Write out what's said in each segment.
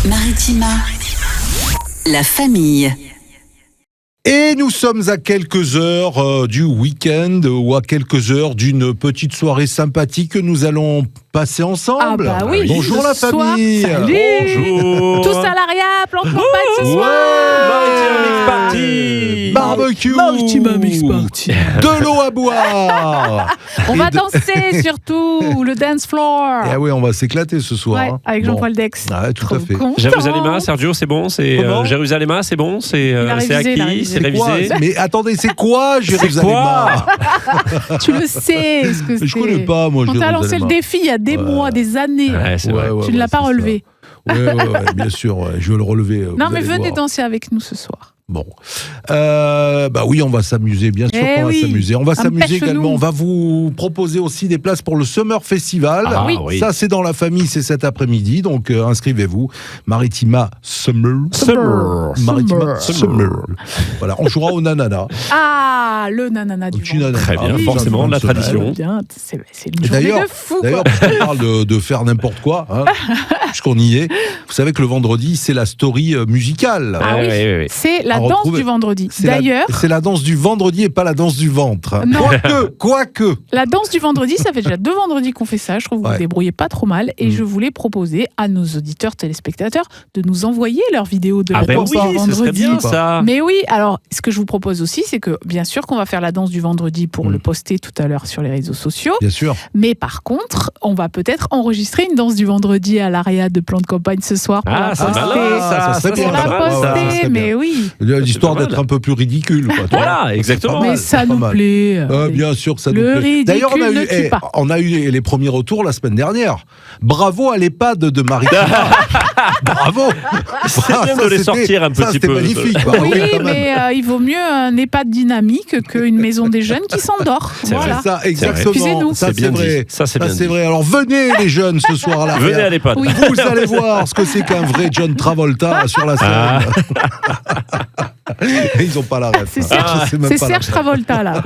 Maritima, la famille. Et nous sommes à quelques heures du week-end ou à quelques heures d'une petite soirée sympathique que nous allons passer ensemble. Ah bah oui. Bonjour la famille. Salut. Bonjour. Tous salariés, plan de campagne ce soir. Maritima Mix Party. Barbecue. Maritima Mix Party. De l'eau à boire. On va danser surtout, le dance floor. Eh oui, on va s'éclater ce soir. Ouais, avec Bon. Jean-Paul Dex. Ouais, tout à fait. Jérusalem, Sergio, c'est bon. C'est Comment Jérusalem, c'est bon. C'est révisé, acquis, il a révisé. c'est Quoi révisé. Mais attendez, c'est quoi Jérusalem? Tu le sais ce que c'est. Je connais pas, moi, Quand t'as lancé Jérusalem. le défi il y a des mois, des années, Ouais, c'est vrai. tu ne l'as pas relevé. Oui, bien sûr, ouais, je vais le relever. Non, vous mais allez venez voir. danser avec nous ce soir. Bon, bah oui, on va s'amuser, bien sûr qu'on va oui. s'amuser. On va s'amuser Empêche-nous. également. On va vous proposer aussi des places pour le Summer Festival. Ah, oui. Ça, c'est dans la famille, c'est cet après-midi. Donc, inscrivez-vous. Maritima Summer. Maritima Summer. Voilà, on jouera au Nanana. Ah, le nanana du Petit vent. nanana. Très bien, Ah, forcément, ça, la ça, ça, tradition. Bien, c'est une Et journée de fou. D'ailleurs, Quoi. puisqu'on parle de faire n'importe quoi, hein, puisqu'on y est, vous savez que le vendredi, c'est la story musicale. Ah oui, oui. c'est la À danse retrouver. du vendredi. C'est D'ailleurs, c'est la danse du vendredi et pas la danse du ventre. hein. Non. Quoique. la danse du vendredi, ça fait déjà 2 vendredis qu'on fait ça. Je trouve que vous vous débrouillez pas trop mal. Et je voulais proposer à nos auditeurs, téléspectateurs, de nous envoyer leurs vidéos de la Ah ben danse oui, du ce serait vendredi. bien ça. Mais oui, alors ce que je vous propose aussi, c'est que bien sûr qu'on va faire la danse du vendredi pour le poster tout à l'heure sur les réseaux sociaux. Bien sûr. Mais par contre, on va peut-être enregistrer une danse du vendredi à l'ARIA de Plan de Campagne ce soir pour la Ah, c'est poster. malin, ça serait bien, Pour la ça. mal, Ouais, ouais, ça poster, serait mais bien. oui. L'histoire pas mal. d'être un peu plus ridicule. Quoi, tu vois. Voilà, exactement. Mais mal, ça pas nous mal. plaît. Bien sûr, ça nous Le plaît. ridicule D'ailleurs, ne tue pas. on a eu les premiers retours la semaine dernière. Bravo à l'EHPAD de Maritima. Bravo. C'est bien de les sortir un petit C'était peu. magnifique. Bah Oui, quand même. mais il vaut mieux un EHPAD dynamique qu'une maison des jeunes qui s'endort. C'est vrai. Voilà. C'est ça, exactement. Excusez-nous. Ça, C'est bien c'est vrai. dit. Ça, c'est bien dit. vrai. Alors, venez, les jeunes, ce soir-là. Venez à l'EHPAD. Oui. Vous allez voir ce que c'est qu'un vrai John Travolta sur la scène. Ah. Ils n'ont pas la ref. C'est hein. Serge, Je sais même c'est pas la Serge ref. Travolta, là.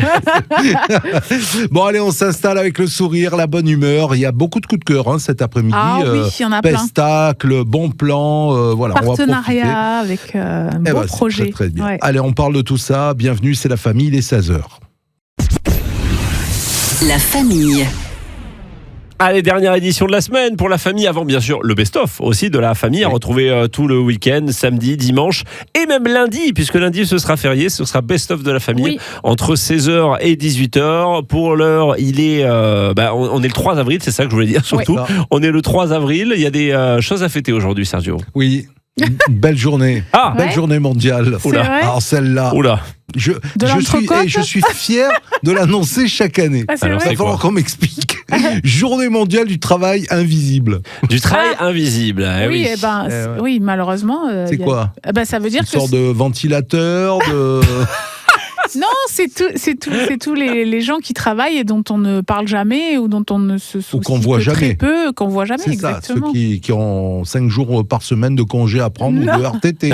Bon, allez, on s'installe avec le sourire, la bonne humeur. Il y a beaucoup de coups de cœur cet après-midi. Ah oui, il y en a plein. Pestacle, bon plan, voilà. On va profiter. Partenariat avec un Eh beau ben, c'est projet. très, très bien. Ouais. Allez, on parle de tout ça. Bienvenue, c'est la famille, il est 16h. La famille. Allez, dernière édition de la semaine pour la famille, avant bien sûr le best-of aussi de la famille, à retrouver tout le week-end, samedi, dimanche et même lundi, puisque lundi ce sera férié, ce sera best-of de la famille Oui. entre 16h et 18h. Pour l'heure, il est, on est le 3 avril, c'est ça que je voulais dire surtout. Ouais. On est le 3 avril, il y a des choses à fêter aujourd'hui, Sergio. Oui, une belle journée. Ah, Belle Ouais. journée mondiale. C'est vrai Alors celle-là, oula, je l'entrecôte suis fier de l'annoncer chaque année. Ah, c'est Alors, vrai. Il va falloir qu'on m'explique. Journée mondiale du travail invisible. du travail invisible. Eh Oui, oui. eh ben, Eh ouais. oui, malheureusement. C'est quoi Ça veut dire Une que sorte de ventilateur, de... non, c'est tous les gens qui travaillent et dont on ne parle jamais ou dont on ne se soucie qu'on voit que jamais. très peu, qu'on voit jamais. C'est ça, ceux Exactement. qui ont 5 jours par semaine de congé à prendre ou de RTT.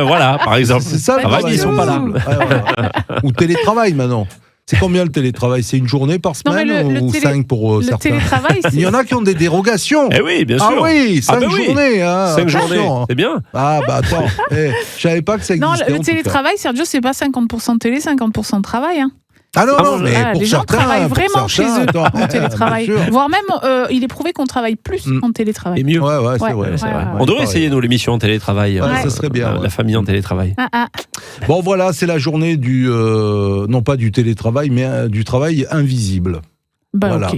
Voilà, par exemple. C'est ça, le Pas travail du ils sont tout. pas là. invisible. Ouais. Ou télétravail maintenant. C'est combien le télétravail? C'est une journée par Non, mais semaine le ou télé- 5 pour Le certains? télétravail, Il y en a qui ont des dérogations. Eh oui, bien sûr. Ah oui, 5 Ah bah oui. journées. Hein, 5 attention, journées, hein. c'est bien. Ah bah attends, je savais pas que ça non, existait. en le tout cas. télétravail, Sergio, c'est pas 50% de télé, 50% de travail. Hein. Ah non, Ah non, bon, mais Voilà, pour les gens certains, travaillent pour vraiment chez certains, eux attends, en télétravail. bien sûr. Voire même, il est prouvé qu'on travaille plus en télétravail. Et mieux. Ouais, ouais, c'est Ouais, vrai. ouais, c'est vrai. ouais. On devrait pareil. essayer, nous, l'émission en télétravail. Ouais, ça serait bien, ouais. La famille en télétravail. Ah. Bon, voilà, c'est la journée du, non pas du télétravail, mais du travail invisible. Bah, Voilà.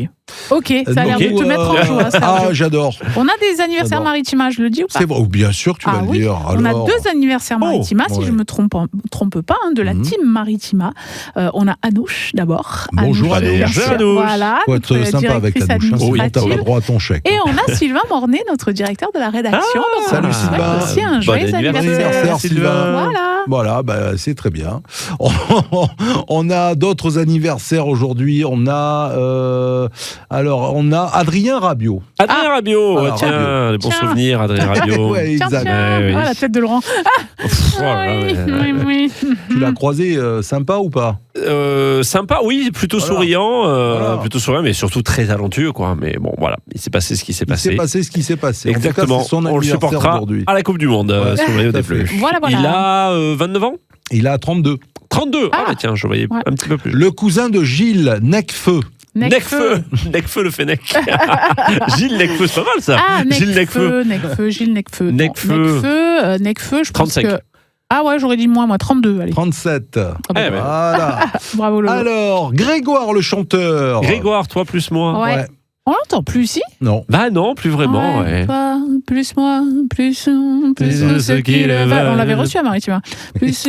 Ok, ça a l'air Ok. de te mettre en joie, Sergio. Ah, j'adore. On a des anniversaires J'adore. maritimas, je le dis ou pas? C'est bon, bien sûr, tu vas le oui. dire. On a Alors, 2 anniversaires maritimas, si ouais. je ne me trompe pas, de la team Maritima. On a Anouche d'abord. Bonjour, Anouche. bien Bonjour, sûr. Anouche. Voilà, faut notre être sympa avec directrice Anouche, hein, sinon t'as administrative. pas droit à ton chèque. Et on a Sylvain Mornay, notre directeur de la rédaction. Donc, salut, on lui souhaite Sylvain. aussi un Bon joyeux anniversaire. Sylvain. Voilà. Voilà, bah, c'est très bien. On a d'autres anniversaires aujourd'hui. On a Alors, on a Adrien Rabiot. Adrien Rabiot, Voilà, tiens, Rabiot. les bons Tiens. souvenirs, Adrien Rabiot. Ouais, Tiens, exact. tiens. Ouais, oui. Ah, la tête de Laurent. Oh là là, Oui, ouais. oui. Tu l'as croisé, sympa ou pas? Sympa, oui, plutôt Voilà. souriant, Voilà. plutôt souriant, mais surtout très talentueux, quoi. Mais bon, voilà, il s'est passé ce qui s'est Il s'est passé. passé ce qui s'est passé. Exactement. En tout cas, c'est son On le anniversaire supportera aujourd'hui. à la Coupe du Monde Ouais, sur le maillot tout à des Bleus. fait. Voilà. Il a 29 ans, Il a 32. 32. Ah, Ah. bah tiens, je voyais Ouais. un petit peu plus. Le cousin de Gilles, Necfeu. Necfeu, Necfeu le Fennec. Gilles Necfeu, c'est pas mal ça. Ah, Gilles Necfeu. Gilles Necfeu. Necfeu. Necfeu, je 35. pense que... Ah ouais, j'aurais dit moi, 32, allez. 37. Eh ben. Voilà. Bravo, Lolo. Alors, Grégoire le chanteur. Grégoire, toi plus moi. Ouais. On l'entend plus ici. Non. Bah non, plus vraiment. Ouais. Toi, plus moi, plus de ceux qui le veulent. On l'avait reçu à Maritima. Plus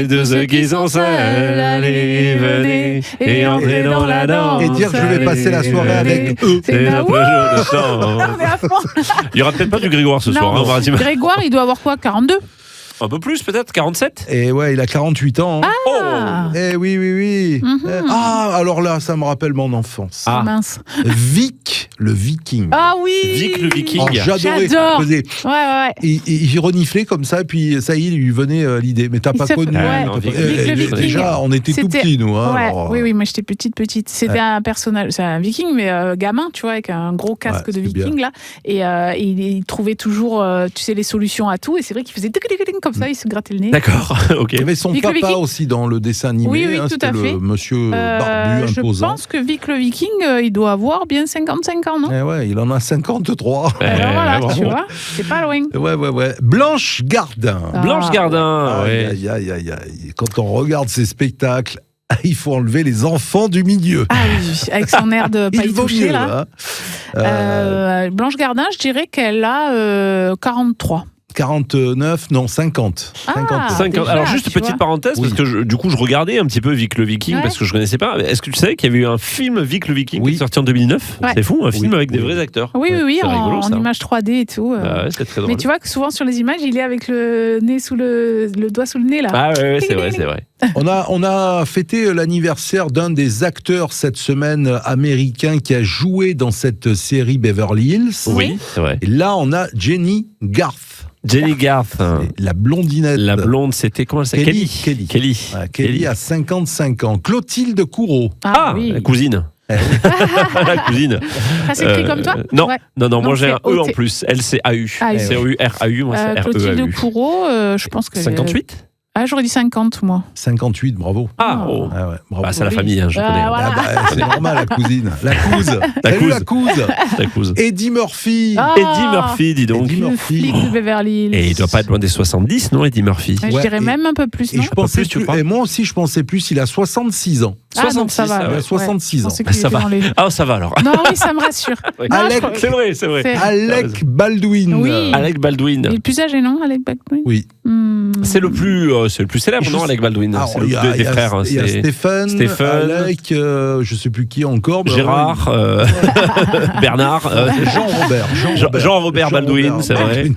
de ceux qui sont seuls, allez, venez, et entrez dans la danse. Et dire que je vais passer la soirée avec eux. C'est notre jour de chance. On est à fond. Il y aura peut-être pas du Grégoire ce soir, Non. hein, Maritima. Grégoire, il doit avoir quoi, 42? Un peu plus peut-être, 47. Et ouais, il a 48 ans. Ah. Eh oui, oui, oui. Mhm. Ah, alors là, ça me rappelle mon enfance. Ah. Mince. Vic, le viking. Ah oui. Vic le Viking. Oh, j'adorais. J'adore. Il faisait- Ouais. il reniflait comme ça, et puis ça y est, il lui venait l'idée. Mais t'as Il pas se- connu. ouais. t'as non, pas- Vic le Viking. Déjà, on était tout C'était- petits, nous. Hein, Ouais, alors, oui, moi j'étais petite. C'était un personnage, c'est un viking, mais gamin, tu vois, avec un gros casque Ouais, de c'est viking, là. Et il trouvait toujours, tu sais, les solutions à tout. Et c'est vrai qu'il faisait comme ça, il se grattait le nez. D'accord, ok. Il y avait son Vic le papa Viking. aussi dans le dessin animé. Oui, hein, tout c'était à fait. le monsieur barbu, Je imposant. pense que Vic le Viking, il doit avoir bien 55 ans, non? Eh ouais, il en a 53. Alors voilà, bravo. tu vois, c'est pas loin. Ouais. Blanche Gardin. Ah. Blanche Gardin, ouais. Aïe, aïe, aïe, aïe. Quand on regarde ces spectacles, il faut enlever les enfants du milieu. Ah oui, avec son air de pas Il y vaut toucher, mieux, là. hein. Blanche Gardin, je dirais qu'elle a 43. 49, non, 50. Ah. 50. 50. déjà, Alors juste tu petite vois. parenthèse, Oui. parce que du coup je regardais un petit peu Vic le Viking, Ouais. parce que je connaissais pas. Est-ce que tu savais qu'il y avait eu un film Vic le Viking Oui. qui est sorti en 2009? Ouais. C'est fou, un film Oui, avec des oui. vrais acteurs. Oui, C'est rigolo, en ça. image 3D et tout. Ah ouais, c'est très drôle. Mais tu vois que souvent sur les images, il est avec le nez sous le doigt sous le nez là. Ah ouais, c'est vrai, c'est vrai. On a fêté l'anniversaire d'un des acteurs cette semaine américain qui a joué dans cette série Beverly Hills. Oui, c'est vrai. Et là, on a Jenny Garth. Jenny Garth, La blondinette. la blonde, c'était comment elle s'appelle? Kelly. Kelly. Ouais, Kelly a 55 ans. Clotilde Courreau. Ah, oui. la cousine. Eh La cousine. Ça s'écrit comme toi? Non, Ouais. non, moi Non, j'ai c'est un E en OT. plus. Elle c'est AU. Ah, oui. C'est U-R-A-U, moi c'est Clotilde R-E-A-U. Courreau, je pense que. 58? Ah, j'aurais dit 50 moi. 58, bravo. Ah, oh. Ah ouais, bravo. Bah, c'est la Oui. famille, hein, je Ah, connais. voilà. Ah bah, c'est normal, la cousine. La couse. Salut, la couse. La cousine. Eddie Murphy. Ah. Eddie Murphy, dis donc. Eddie Le Murphy. flic de Beverly Hills. Et il doit pas être loin des 70, non, Eddie Murphy? Je Ouais, dirais et- même un peu plus, Et non? je pensais plus, tu plus, crois et moi aussi, je pensais plus, il a 66 ans. Ah, donc ça 66, va. ah ouais. ouais. 66 Je ans. pensais qu'il Ça était va. dans les- Ah, ça va alors. Non, oui, ça me rassure. Oui. Non, je Alec- crois- C'est vrai, c'est vrai. C'est- Alec Baldwin. Oui. Alec Baldwin. Il est plus âgé, non, Alec Baldwin? Oui. C'est le plus célèbre, Je non, sais- Alec Baldwin? Alors, C'est le il y a- plus il y des a- frères. hein, Il y a c'est Stéphane, Alec, je sais plus qui encore. bah, Gérard, Bernard, Jean-Robert. Jean-Robert Baldwin, Jean-Robert c'est vrai. Baldwin.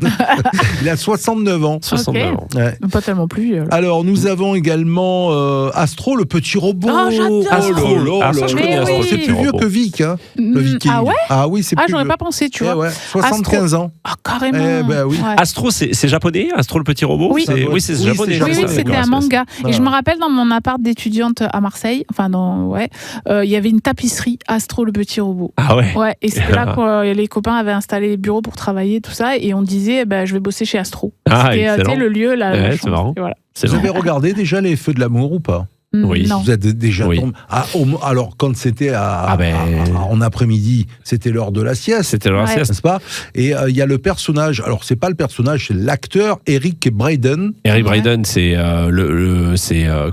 Il a 69 ans. 69 Ok. ans. Ouais. Pas tellement plus vieux. là. Alors, nous avons également Astro, le petit robot. Oh, j'adore. Astro. là là Ah, ça, là je connais, là. Astro, le C'est petit plus vieux robot. que Vic, hein, le Viking. Ah ouais? Ah oui, c'est Ah, plus j'aurais vieux. pas pensé, tu vois. Eh ouais, 75 ans. Ah, carrément. Eh ben oui. Ouais. Astro, c'est japonais? Astro, le petit robot? Oui. C'est- Oui, c'est Oui, japonais. c'est Oui, ça, oui, japonais, c'était d'accord, un manga. Et Voilà. je me rappelle dans mon appart d'étudiante à Marseille, enfin, il y avait une tapisserie Astro, le petit robot. Ah ouais. Ouais, et c'était là que les copains avaient installé les bureaux pour travailler, tout ça, et on disait, je vais bosser chez Astro. Ah, C'était tu sais, excellent. le lieu, la Ouais, c'est chambre. marrant. Et voilà. C'est Vous bon. avez regardé déjà les Feux de l'amour ou pas? Oui. Non. Vous êtes déjà Oui. tombé. Alors, quand c'était en après-midi, c'était l'heure de la sieste. C'était leur Ouais. sieste. N'est-ce pas? Et il y a le personnage, alors c'est pas le personnage, c'est l'acteur Eric Braeden. Eric Ouais. Braeden, c'est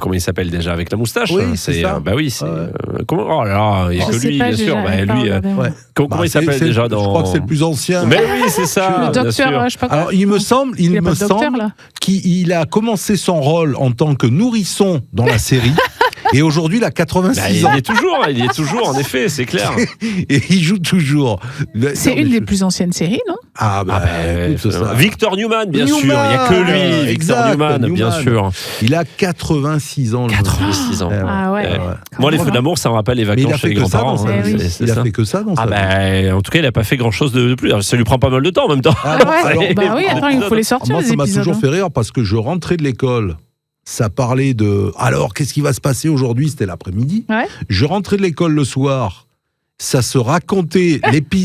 comment il s'appelle déjà avec la moustache? Oui, hein, c'est ça. Bah oui, c'est Ouais. comment? Oh là là, il y a Je que sais lui, pas, bien j'ai sûr. jamais Bah, pas lui, regardé. Ouais. comment Bah, il s'appelle c'est- déjà dans? Je crois que c'est le plus ancien. Mais oui, c'est ça. Le bien docteur, sûr. je sais pas quoi. Alors, il me semble Il y a pas de docteur, là. qu'il a commencé son rôle en tant que nourrisson dans la série. Et aujourd'hui, il a 86 ans. Il y est toujours, en effet, c'est clair. Et il joue toujours. C'est une des plus anciennes séries, non? Écoute, ça. Victor Newman, bien sûr. Il n'y a que lui, Victor Newman, bien sûr. Il a 86 ans. 86 ans. Ah ouais. Moi, les feux d'amour, ça me rappelle les vacances chez les grands-parents. Il a fait que ça dans sa vie. En tout cas, il n'a pas fait grand-chose de plus. Ça lui prend pas mal de temps en même temps. Il faut les sortir, moi, les ça m'a épisodes. toujours fait rire parce que je rentrais de l'école. Ça parlait de... Alors, qu'est-ce qui va se passer aujourd'hui? C'était l'après-midi. Ouais. Je rentrais de l'école le soir. Ça se racontait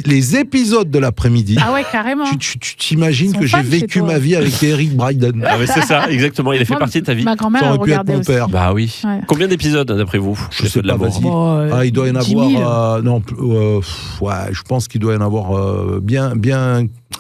les épisodes de l'après-midi. Ah ouais, carrément. Tu t'imagines que j'ai vécu ma vie avec Eric Bryden. Ah ouais, c'est ça, exactement. Il a fait partie de ta vie. Ma grand-mère Ça a aurait pu être regardé mon aussi. père. Bah oui. Ouais. Combien d'épisodes, d'après vous? Je sais pas, vas-y. Il doit y en 10 000. avoir... je pense qu'il doit y en avoir bien...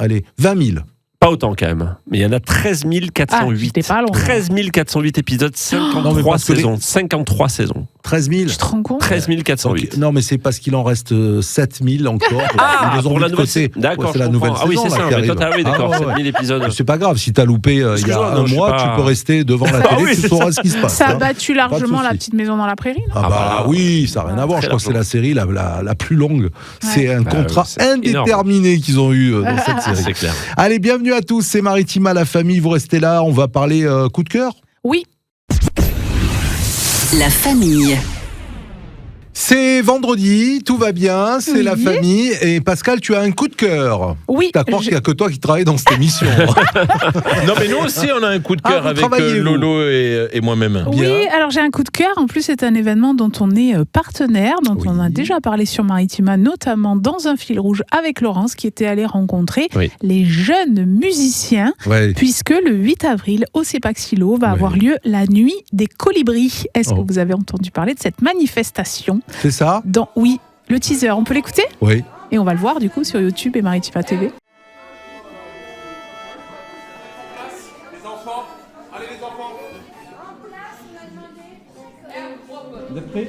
Allez, 20 000. Pas autant quand même. Mais il y en a 13 408. j'étais pas loin. 13 408 épisodes, 53 saisons. 53 saisons. 13 000. Tu te rends compte? 13 408. Okay. Non, mais c'est parce qu'il en reste 7 000 encore. Ils les ont pour la mis de nouvelle côté. D'accord, c'est la nouvelle saison. Ah oui, c'est ça. Qui arrive. D'accord, 7 000 Mais épisodes. c'est pas grave, si t'as loupé il y a Excuse-moi, un mois, tu peux rester devant la télé, oui, tu sauras ce qui se passe. Ça a hein. battu Pas de largement La souci. Petite Maison dans la Prairie, non? Oui, ça n'a rien à voir. Je crois que c'est la série la plus longue. C'est un contrat c'est indéterminé qu'ils ont eu dans cette série. C'est clair. Allez, bienvenue à tous, c'est Maritima, la famille. Vous restez là, on va parler coup de cœur. Oui. La famille. C'est vendredi, tout va bien, c'est la famille. Et Pascal, tu as un coup de cœur. Oui. T'as croire qu'il n'y a que toi qui travaille dans cette émission. Non, mais nous aussi, on a un coup de cœur vous avec travaillez, vous. Lolo et moi-même. Oui, alors j'ai un coup de cœur. En plus, c'est un événement dont on est partenaire, dont on a déjà parlé sur Maritima, notamment dans un fil rouge avec Laurence, qui était allée rencontrer les jeunes musiciens, puisque le 8 avril, au CEPAC-Silo, va avoir lieu la nuit des colibris. Est-ce que vous avez entendu parler de cette manifestation? C'est ça? Oui, le teaser, on peut l'écouter? Oui. Et on va le voir du coup sur YouTube et Maritima TV. Vous êtes prêts?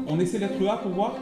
On essaie d'être là pour voir.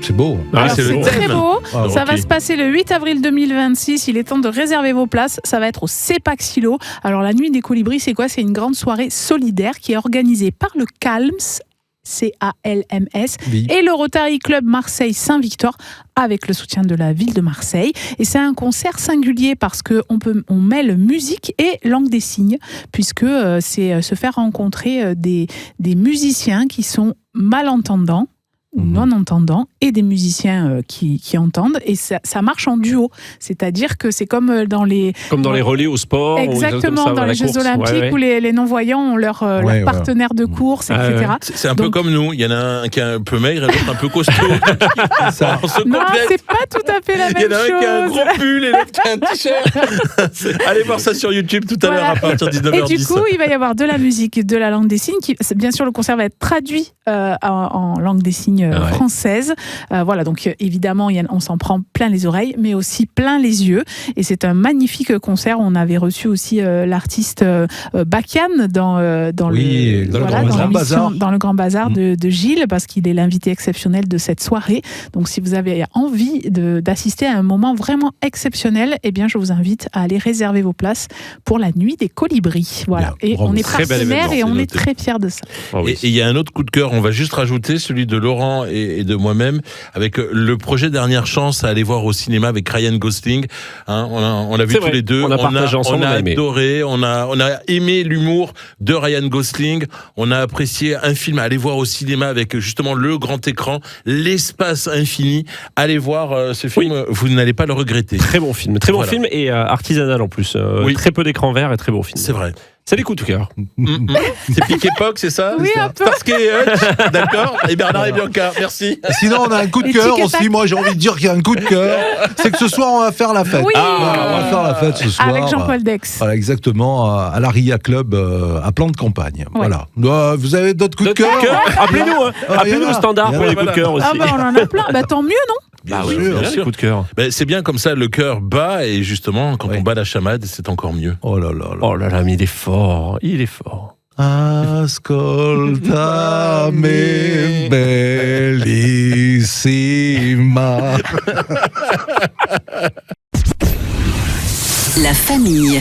C'est beau. C'est le Très thème. beau. Ah, Ça ok. va se passer le 8 avril 2026. Il est temps de réserver vos places. Ça va être au CEPAC-Silo. Alors, la nuit des colibris, c'est quoi? C'est une grande soirée solidaire qui est organisée par le CALMS, CALMS, Oui. et le Rotary Club Marseille-Saint-Victor, avec le soutien de la ville de Marseille. Et c'est un concert singulier parce qu'on mêle musique et langue des signes, puisque c'est se faire rencontrer des musiciens qui sont malentendants, ou non-entendants, et des musiciens qui entendent, et ça marche en duo. C'est-à-dire que c'est comme dans les... Comme dans les relais au sport. Exactement, dans les Jeux Olympiques où les non-voyons ont leur partenaire de course, etc. C'est un peu comme nous. Il y en a un qui est un peu maigre et l'autre un peu costaud. Ça. On se Non, complète. c'est pas tout à fait la Il y même en a un qui a un chose. gros pull et l'autre qui a un t-shirt. Allez voir ça sur YouTube tout à l'heure Voilà. à partir de 19h10. Et du coup, il va y avoir de la musique, de la langue des signes. Bien sûr, le concert va être traduit en langue des signes française. Voilà, donc évidemment, on s'en prend plein les oreilles, mais aussi plein les yeux. Et c'est un magnifique concert. On avait reçu aussi l'artiste Bakian dans le Grand Bazar de Gilles, parce qu'il est l'invité exceptionnel de cette soirée. Donc, si vous avez envie d'assister à un moment vraiment exceptionnel, eh bien, je vous invite à aller réserver vos places pour la nuit des colibris. Voilà. Bien, Et bravo. on est Très bel partenaires événement, et c'est on est noté. très fiers de ça. Et il y a un autre coup de cœur, on va juste rajouter celui de Laurent et de moi-même, avec le projet Dernière Chance à aller voir au cinéma avec Ryan Gosling. Hein, on l'a vu C'est tous vrai. les deux. On a partagé ensemble, on on a a aimé. adoré, on a aimé l'humour de Ryan Gosling. On a apprécié un film à aller voir au cinéma avec justement le grand écran, l'espace infini. Allez voir ce film, vous n'allez pas le regretter. Très bon film. Très bon Voilà. film et artisanal en plus. Oui. Très peu d'écran vert et très beau film. C'est vrai. C'est des coups de cœur. C'est Pique Époque, c'est ça? Oui, C'est un peu. Starsky et Hutch, d'accord. Et Bernard et Bianca, merci. Sinon, on a un coup de Et cœur tic et aussi. tac. Moi, j'ai envie de dire qu'il y a un coup de cœur. C'est que ce soir, on va faire la fête. Oui. Voilà, on va faire la fête ce soir. Avec Jean-Paul Dex. Voilà, exactement, à la RIA Club à Plan de Campagne. Ouais. Voilà. Vous avez d'autres coups de D'autres coups de cœur? cœur Appelez-nous, hein. Ah, Appelez-nous il y en au a. standard Il y en pour a, les coups de cœur aussi. Ah bah on en a plein. Bah tant mieux, non? Bien oui, sûr. bien Bien sûr. coup de cœur. Ben, c'est bien comme ça, le cœur bat et justement, quand Oui. on bat la chamade, c'est encore mieux. Oh là là là. Oh là là, mais il est fort. Il est fort. Ascolta me bellissima. La famille.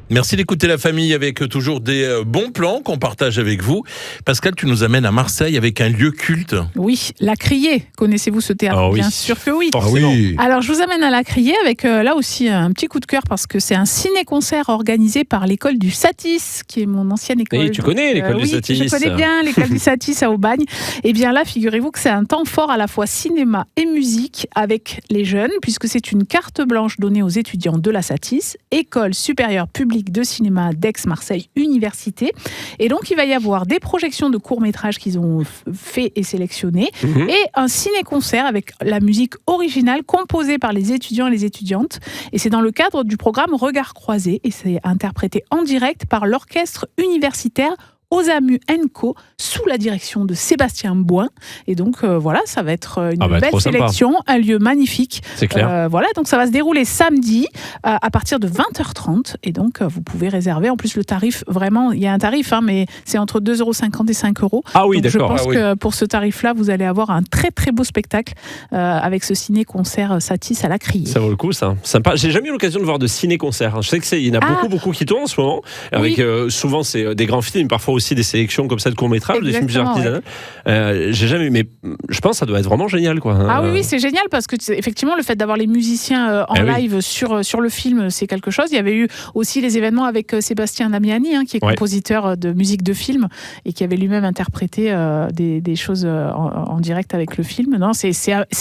Merci d'écouter la famille avec toujours des bons plans qu'on partage avec vous. Pascal, tu nous amènes à Marseille avec un lieu culte. Oui, La Criée. Connaissez-vous ce théâtre? Ah oui. Bien sûr que oui. Ah Forcément. oui. Alors, je vous amène à La Criée avec là aussi un petit coup de cœur parce que c'est un ciné-concert organisé par l'école du Satis, qui est mon ancienne école. Oui, tu connais l'école du oui, Satis. Je connais bien l'école du Satis à Aubagne. Et bien là, figurez-vous que c'est un temps fort à la fois cinéma et musique avec les jeunes, puisque c'est une carte blanche donnée aux étudiants de la Satis, École supérieure publique de cinéma d'Aix-Marseille Université. Et donc, il va y avoir des projections de courts-métrages qu'ils ont fait et sélectionnés, et un ciné-concert avec la musique originale composée par les étudiants et les étudiantes. Et c'est dans le cadre du programme Regards croisés, et c'est interprété en direct par l'orchestre universitaire Osamu Co, sous la direction de Sébastien Boin. Et donc, voilà, ça va être une belle trop sympa. sélection, un lieu magnifique. C'est clair. Voilà, donc ça va se dérouler samedi à partir de 20h30. Et donc, vous pouvez réserver. En plus, le tarif, vraiment, il y a un tarif, mais c'est entre 2,50 € et 5 €. Ah oui, Donc, je d'accord. pense que pour ce tarif-là, vous allez avoir un très très beau spectacle avec ce ciné-concert Satis à la Criée. Ça vaut le coup, ça. Sympa. J'ai jamais eu l'occasion de voir de ciné-concert. Je sais qu'il y en a beaucoup qui tournent en ce moment. Avec souvent c'est des grands films, parfois aussi des sélections comme ça de courts-métrages, des films plus Exactement, artisanaux. J'ai jamais eu, mais je pense que ça doit être vraiment génial, quoi. Ah oui, c'est génial parce que effectivement, le fait d'avoir les musiciens en live sur le film, c'est quelque chose. Il y avait eu aussi les événements avec Sébastien Damiani, qui est compositeur de musique de film et qui avait lui-même interprété des choses en direct avec le film. Non, c'est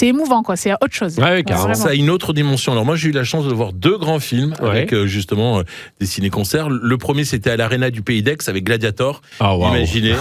émouvant, quoi. C'est autre chose. Ouais, carrément. Vraiment. Ça a une autre dimension. Alors moi, j'ai eu la chance de voir 2 grands films avec justement des ciné-concerts. Le premier, c'était à l'Arena du Pays d'Aix avec Gladiator. Ah, wow. Imaginez,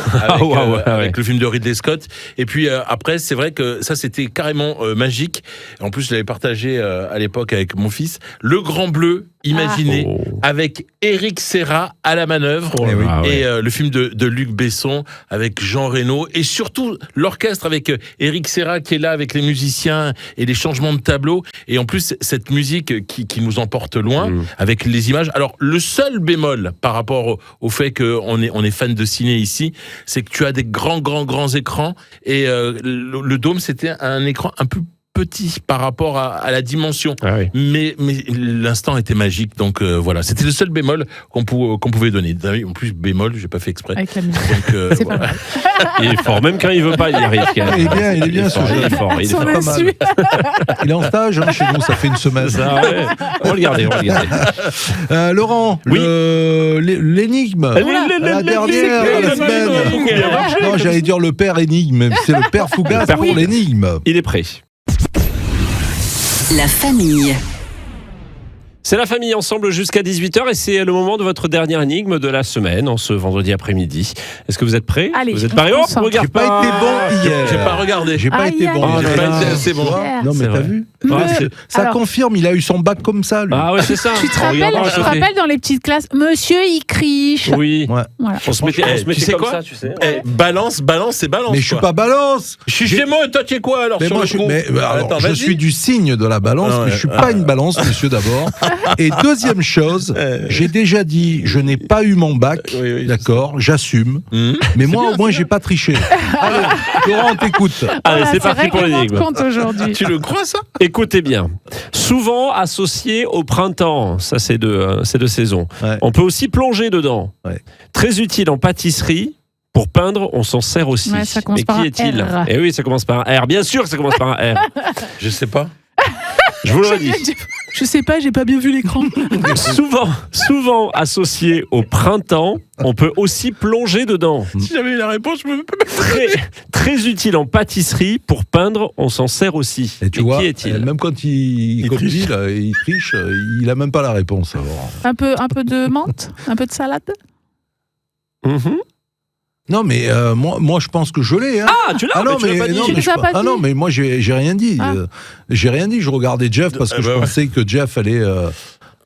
avec le film de Ridley Scott. Et puis après, c'est vrai que ça, c'était carrément magique. En plus, je l'avais partagé à l'époque avec mon fils. Le Grand Bleu, imaginez, avec Éric Serra à la manœuvre. Oh là là, et le film de Luc Besson avec Jean Reno. Et surtout, l'orchestre avec Éric Serra qui est là avec les musiciens et les changements de tableau. Et en plus, cette musique qui nous emporte loin avec les images. Alors, le seul bémol par rapport au fait qu'on est fan de ciné ici, c'est que tu as des grands écrans et le Dôme, c'était un écran un peu petit par rapport à la dimension. Ah oui. Mais l'instant était magique, donc voilà. C'était le seul bémol qu'on pouvait donner. En plus, bémol, j'ai pas fait exprès. Avec la musique. Donc, C'est pas voilà. mal. Il est fort, même quand il veut pas, il y arrive. Quand même. Il est bien, ce Il est jeune. fort, il est Son fort. pas mal. insu. Il est en stage chez nous, ça fait une semaine. Ça, ouais. On va le garder. Laurent, Oui. l'énigme. La dernière de la semaine. Non, j'allais dire le père énigme, mais c'est le père Fougas Le père pour Fougas. l'énigme. Il est prêt. La famille. C'est la famille ensemble jusqu'à 18h et c'est le moment de votre dernière énigme de la semaine, en ce vendredi après-midi. Est-ce que vous êtes prêts? Allez, vous êtes on parés? se Oh, concentre. regarde J'ai pas été bon hier. J'ai pas regardé. J'ai pas Aïe, été aïe, bon. aïe. J'ai pas été assez bon. Non, C'est mais t'as vrai. vu Ça Alors- confirme, il a eu son bac comme ça, lui. Ah ouais, c'est ça. Tu te En regardant à rappelles, côté. dans les petites classes, monsieur, il criche. Oui. Ouais. Voilà. On se mettait, tu sais comme quoi ça, tu sais. Balance et balance. Mais je suis quoi. pas balance. Je suis chez moi, toi tu es quoi alors Mais sur moi, le je, coup mais, alors, Attends, je vas-y. suis du signe de la balance, Ah mais je suis ouais. pas une balance, monsieur, d'abord. Et deuxième chose, j'ai déjà dit, je n'ai pas eu mon bac, Oui, d'accord, j'assume. Mais moi, au moins, j'ai pas triché. Allez, Laurent, on t'écoute. Allez, Voilà, c'est parti pour règlement de l'énigme. compte aujourd'hui. Tu le crois ça? Écoutez bien. Souvent associé au printemps, ça c'est de saison. Ouais. On peut aussi plonger dedans. Ouais. Très utile en pâtisserie. Pour peindre, on s'en sert aussi. Ouais, ça commence Mais par qui un est-il? R. Eh oui, ça commence par un R. Bien sûr que ça commence par un R. Je sais pas. Je vous l'aurais dit. Je sais pas, j'ai pas bien vu l'écran. souvent associé au printemps, on peut aussi plonger dedans. Si j'avais eu la réponse, je me Très utile en pâtisserie, pour peindre, on s'en sert aussi. Et tu Mais vois, qui est-il? même quand il copie, là, il triche, il a même pas la réponse. Alors. Un peu de menthe, un peu de salade. Mhm. Non, mais moi, je pense que je l'ai. Hein. Ah, tu l'as, mais tu l'as pas dit. non, Tu mais les as pas dit. non, mais moi, j'ai rien dit. Ah. J'ai rien dit. Je regardais Jeff parce que je pensais que Jeff allait.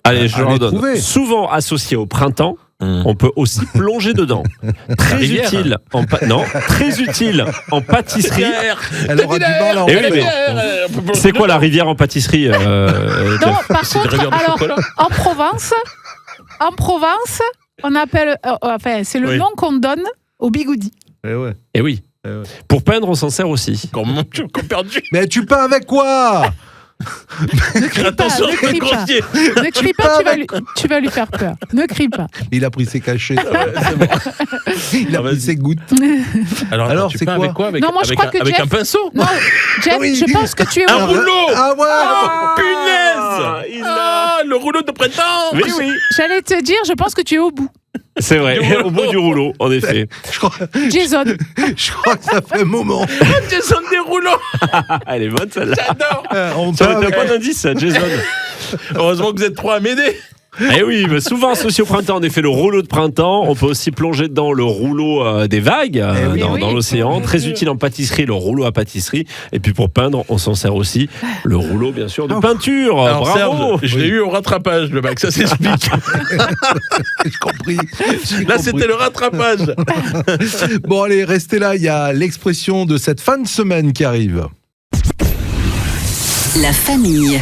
Allez, je le allez redonne. trouver. Souvent associé au printemps, on peut aussi plonger dedans. Très rivière. utile très utile en pâtisserie. Elle aura du mal à Eh oui, entendre. mais c'est quoi la rivière en pâtisserie Non, Jeff par C'est une contre, rivière de alors, chocolat. en Provence, on appelle, c'est le Oui. nom qu'on donne au bigoudi. Eh ouais. Eh oui. Pour peindre, on s'en sert aussi. Encore perdu. Mais tu peins avec quoi? Ne crie pas, Attention, ne crie pas. grossier. Ne crie pas, tu vas lui faire peur. Ne crie pas. Il a pris ses cachets. C'est bon. Il a Ah, pris vas-y. ses gouttes. Alors c'est tu peins quoi avec quoi? Avec, Non, moi, je avec crois que avec Jeff- un pinceau. Non, Jeff, Oui. je pense que tu es Un au rouleau. Ah ouais. Punaise. Le rouleau de printemps. Oui, oui. J'allais te dire, je pense que tu es au bout. C'est vrai, au bout du rouleau, en effet. Je crois, Jason. je crois que ça fait un moment. Jason des rouleaux. Elle est bonne, celle-là. J'adore. On Ça peint aurait été un avec- bon indice, ça, Jason. Heureusement que vous êtes trois à m'aider. Eh oui, mais souvent associé au printemps, en effet, le rouleau de printemps. On peut aussi plonger dans le rouleau des vagues oui. dans, Eh oui. dans l'océan. Très utile en pâtisserie, le rouleau à pâtisserie. Et puis pour peindre, on s'en sert aussi. Le rouleau, bien sûr, de peinture. Alors Bravo. Serge, je l'ai eu au rattrapage, le bac, ça s'explique. J'ai compris. J'ai Là, compris. c'était le rattrapage. Bon, allez, restez là. Il y a l'expression de cette fin de semaine qui arrive. La famille.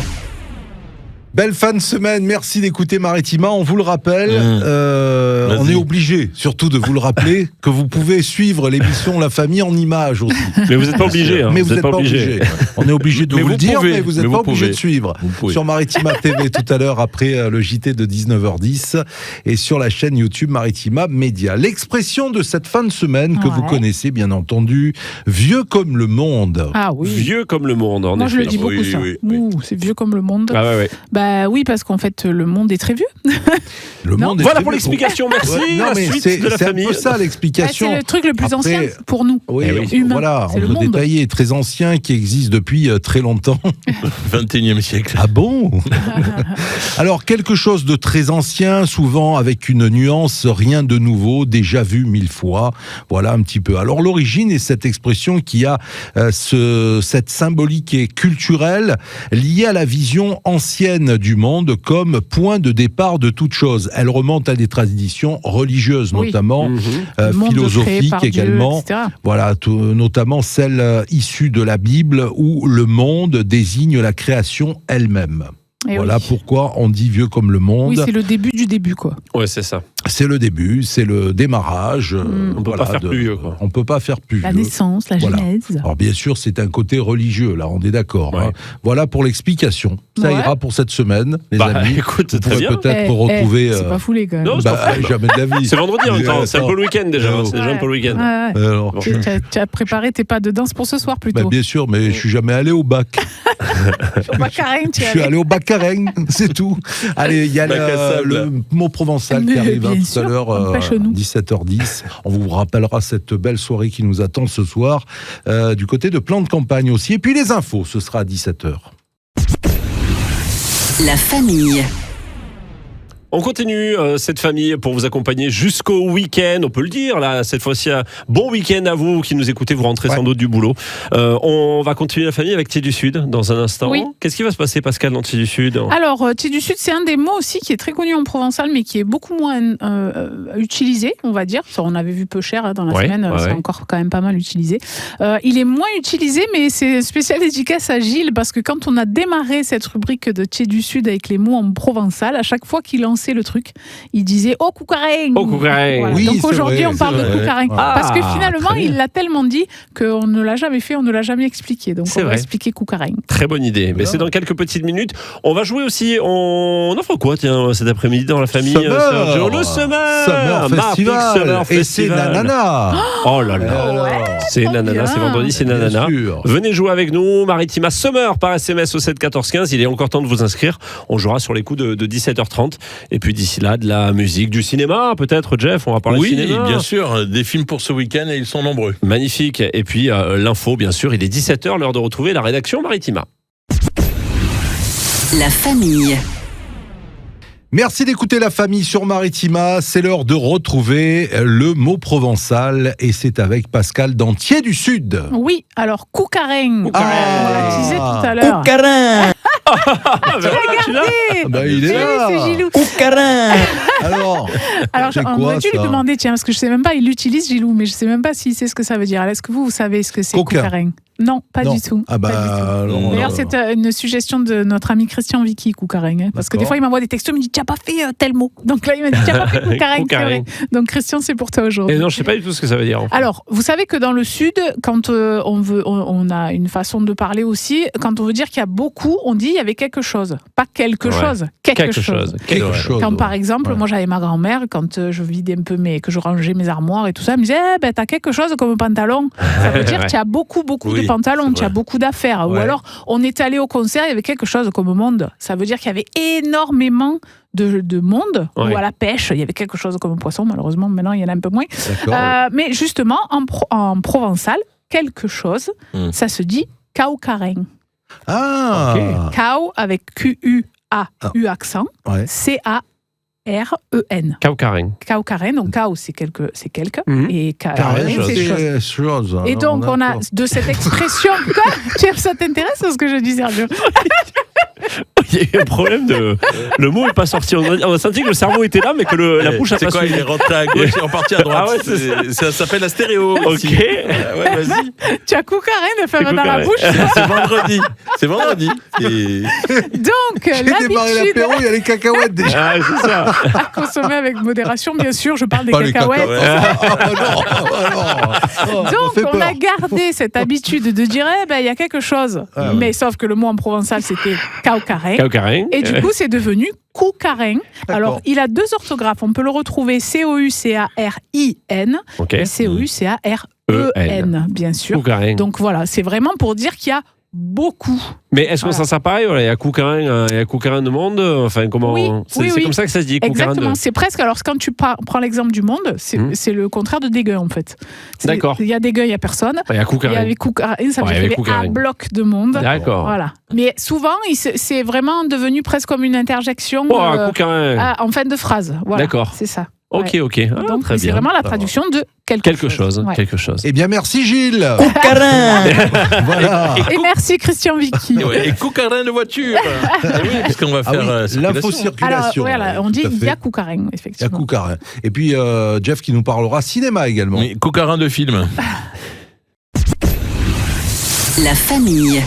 Belle fin de semaine, merci d'écouter Maritima. On vous le rappelle, on Vas-y. est obligé, surtout de vous le rappeler, que vous pouvez suivre l'émission La Famille en images aussi. Mais vous n'êtes pas obligé. Hein, Mais vous n'êtes pas obligé. On est obligé de Mais vous le vous dire, pouvez. mais vous n'êtes Mais pas vous obligé pouvez. de suivre. Vous pouvez. Sur Maritima TV tout à l'heure après le JT de 19h10 et sur la chaîne YouTube Maritima Média. L'expression de cette fin de semaine que Ouais. vous connaissez bien entendu, vieux comme le monde. Ah oui. Vieux comme le monde, en Moi, je effet. le dis Oui, beaucoup, ça. oui. Ouh, c'est vieux comme le monde. Ah ouais, ouais. Bah oui, parce qu'en fait, le monde est très vieux. Le Non. monde est Voilà très pour vieux. l'explication, merci. Ouais, non, la mais suite c'est de la c'est un famille. peu ça Bah, l'explication. c'est le truc le plus Après- ancien pour nous. Oui, Eh oui. Humain. voilà, C'est on le peut monde. détailler, très ancien, qui existe depuis très longtemps. 21e siècle. Ah bon? Alors, quelque chose de très ancien, souvent avec une nuance, rien de nouveau, déjà vu 1000 fois. Voilà un petit peu. Alors, l'origine est cette expression qui a cette symbolique et culturelle liée à la vision ancienne du monde comme point de départ de toute chose. Elle remonte à des traditions religieuses, Oui. notamment, Mhm. Le monde créé philosophiques par Dieu, également. etc. Voilà, notamment celle issue de la Bible où le monde désigne la création elle-même. Eh Voilà oui. pourquoi on dit vieux comme le monde. Oui, c'est le début du début, quoi. Ouais, c'est ça. C'est le début, c'est le démarrage. Mm. On peut pas faire plus vieux, quoi. On peut pas faire plus La vieux. naissance, la Voilà. genèse. Alors bien sûr, c'est un côté religieux, là, on est d'accord. Ouais. Hein. Voilà pour l'explication. Ça Ouais. ira pour cette semaine, les Bah, amis. écoute, Vous très pourrez bien. peut-être Eh, retrouver... c'est pas foulé, quand même. Non, jamais de la vie. C'est vendredi en même temps, c'est un Attends. peu le week-end déjà. Oh. C'est déjà un peu le week-end. Ouais, ouais. Alors, Bon. Tu as préparé tes pas de danse pour ce soir, bah, plutôt. bien sûr, mais je suis jamais allé au bac. Au Baccarin, tu Je es suis allé. allé au Baccarin, c'est tout. Allez, il y a Bac à sable. le mot provençal qui Mais arrive bien tout sûr, à l'heure, on pêche nous. 17h10. On vous rappellera cette belle soirée qui nous attend ce soir du côté de Plan de Campagne aussi. Et puis les infos, ce sera à 17h. La famille. On continue cette famille pour vous accompagner jusqu'au week-end. On peut le dire là, cette fois-ci, un bon week-end à vous qui nous écoutez. Vous rentrez Ouais. sans doute du boulot. On va continuer la famille avec Thé du Sud dans un instant. Oui. Qu'est-ce qui va se passer, Pascal, dans Thé du Sud? Alors, thé du Sud, c'est un des mots aussi qui est très connu en provençal, mais qui est beaucoup moins utilisé, on va dire. Ça, on avait vu peu cher hein, dans la Ouais, semaine, ouais, c'est ouais. encore quand même pas mal utilisé. Il est moins utilisé, mais c'est spécial dédicace à Gilles, parce que quand on a démarré cette rubrique de Thé du Sud avec les mots en provençal, à chaque fois qu'il lançait nuançait le truc. Il disait oh Coucareng. Oh, Coucareng. Voilà. Oui, Donc c'est aujourd'hui, vrai, on parle c'est de vrai. Coucareng. Ah, Parce que finalement, très bien. il l'a tellement dit qu'on ne l'a jamais fait, on ne l'a jamais expliqué. Donc C'est on va vrai. expliquer Coucareng. Très bonne idée. Mais Voilà. c'est dans quelques petites minutes. On va jouer aussi. On offre quoi, tiens, cet après-midi dans la famille Sergio? Le Summer Summer Festival. Martix Summer Et c'est Festival. Nanana. Oh là là. Alors, C'est Nanana, bien. c'est vendredi, c'est bien Nanana. sûr. Venez jouer avec nous, Maritima Summer par SMS au 7 14 15. Il est encore temps de vous inscrire. On jouera sur les coups de 17h30. Et puis d'ici là, de la musique, du cinéma, peut-être, Jeff. On va parler Oui, cinéma. bien sûr, des films pour ce week-end et ils sont nombreux. Magnifique. Et puis l'info, bien sûr. Il est 17h, l'heure de retrouver la rédaction Maritima. La famille. Merci d'écouter la famille sur Maritima. C'est l'heure de retrouver le mot provençal et c'est avec Pascal Dantier du Sud. Oui, alors Coucareng. Coucareng. On l'a teasé tout à l'heure. Tu l'as Bah, il est Oui, là. c'est Gilou. Alors, Alors, c'est on quoi, aurait dû lui ça demander, tiens, parce que je sais même pas, il l'utilise, Gilou, mais je sais même pas s'il sait ce que ça veut dire. Alors, est-ce que vous savez ce que c'est Coquin. Coucareng? Non, pas Non. du tout. Ah bah, Pas du tout. alors, D'ailleurs, c'est une suggestion de notre ami Christian Vicky, Coucareng. Hein, parce que des D'accord. fois, il m'envoie des textos, il me dit, tu n'as pas fait tel mot. Donc là, il m'a dit, tu n'as pas fait Coucareng. Coucareng. c'est vrai. Donc, Christian, c'est pour toi aujourd'hui. Et non, je sais pas du tout ce que ça veut dire. Alors, vous savez que dans le Sud, quand on a une façon de parler aussi, quand on veut dire qu'il y a beaucoup, on dit il y avait quelque chose. Pas quelque Ouais. chose, quelque chose. quelque chose. Quand par exemple, Ouais. moi j'avais ma grand-mère, quand je vidais un peu que je rangeais mes armoires et tout ça, elle me disait t'as quelque chose comme pantalon. Ça veut dire Ouais. que tu as beaucoup Oui, de pantalons, c'est tu as vrai. beaucoup d'affaires. Ou Ouais. alors, on est allé au concert, il y avait quelque chose comme monde. Ça veut dire qu'il y avait énormément de monde. Ouais. Ou à la pêche, il y avait quelque chose comme poisson. Malheureusement, maintenant, il y en a un peu moins. D'accord. Mais justement, en provençal, quelque chose, ça se dit Coucareng. Ah, Cau avec Q-U-A-U accent, ouais. C-A-R-E-N. Coucareng. Coucareng, donc Cau c'est quelque, Mhm. et Carré, Coucareng c'est chose. c'est chose. Et donc on a D'accord. de cette expression, quoi Tiens, ça t'intéresse ce que je dis, Sergio? Il y a eu un problème de. Le mot n'est pas sorti. On a senti que le cerveau était là, mais que la bouche a C'est pas quoi, suivi. il est rentré à gauche et reparti à droite. Ah ouais, c'est ça s'appelle la stéréo. Ok. aussi. Ouais, vas-y. Tu as Coucareng de faire C'est dans la Coucareng. bouche. C'est vendredi. C'est vendredi. Et... Donc J'ai démarré l'habitude l'apéro, il y a les cacahuètes déjà. Ah, c'est ça. à consommer avec modération, bien sûr, je parle des Pas les cacahuètes. Donc, on a gardé cette habitude de dire, il y a quelque chose. Ah ouais. Mais sauf que le mot en provençal, c'était Coucareng. Coucareng. Et du coup, c'est devenu Coucareng. Alors, il a deux orthographes. On peut le retrouver C-O-U-C-A-R-I-N Ok. et C-O-U-C-A-R-E-N, bien sûr. Coucareng. Donc voilà, c'est vraiment pour dire qu'il y a beaucoup. Mais est-ce que Voilà. ça sert pareil? Voilà, il y a Coucareng de monde. Enfin, comment. Oui, C'est oui, c'est oui. comme ça que ça se dit, Coucareng Exactement, de. c'est presque. Alors, quand tu prends l'exemple du monde, c'est le contraire de dégueu, en fait. D'accord. Il y a dégueu, il n'y a personne. Il y a Il y Coucareng. avait Coucareng, ça veut Ouais, il y dire avait qu'il y avait Coucareng. un bloc de monde. D'accord. Voilà. Mais souvent, c'est vraiment devenu presque comme une interjection Oh, Coucareng. en fin de phrase. Voilà, D'accord. c'est ça. Ok, Ouais. ok. Ah, Donc, très c'est bien. vraiment la traduction de Quelque chose. Ouais. Quelque chose. Eh bien, merci Gilles. Voilà. Et merci Christian Vicky. Et Coucareng de voiture. Eh oui, parce qu'on va Ah faire oui, circulation. Alors, l'infocirculation. voilà, on Tout dit à il fait. y a Coucareng, Il y a effectivement. Coucareng. Et puis Jeff qui nous parlera cinéma également. Oui, Coucareng de film. La famille.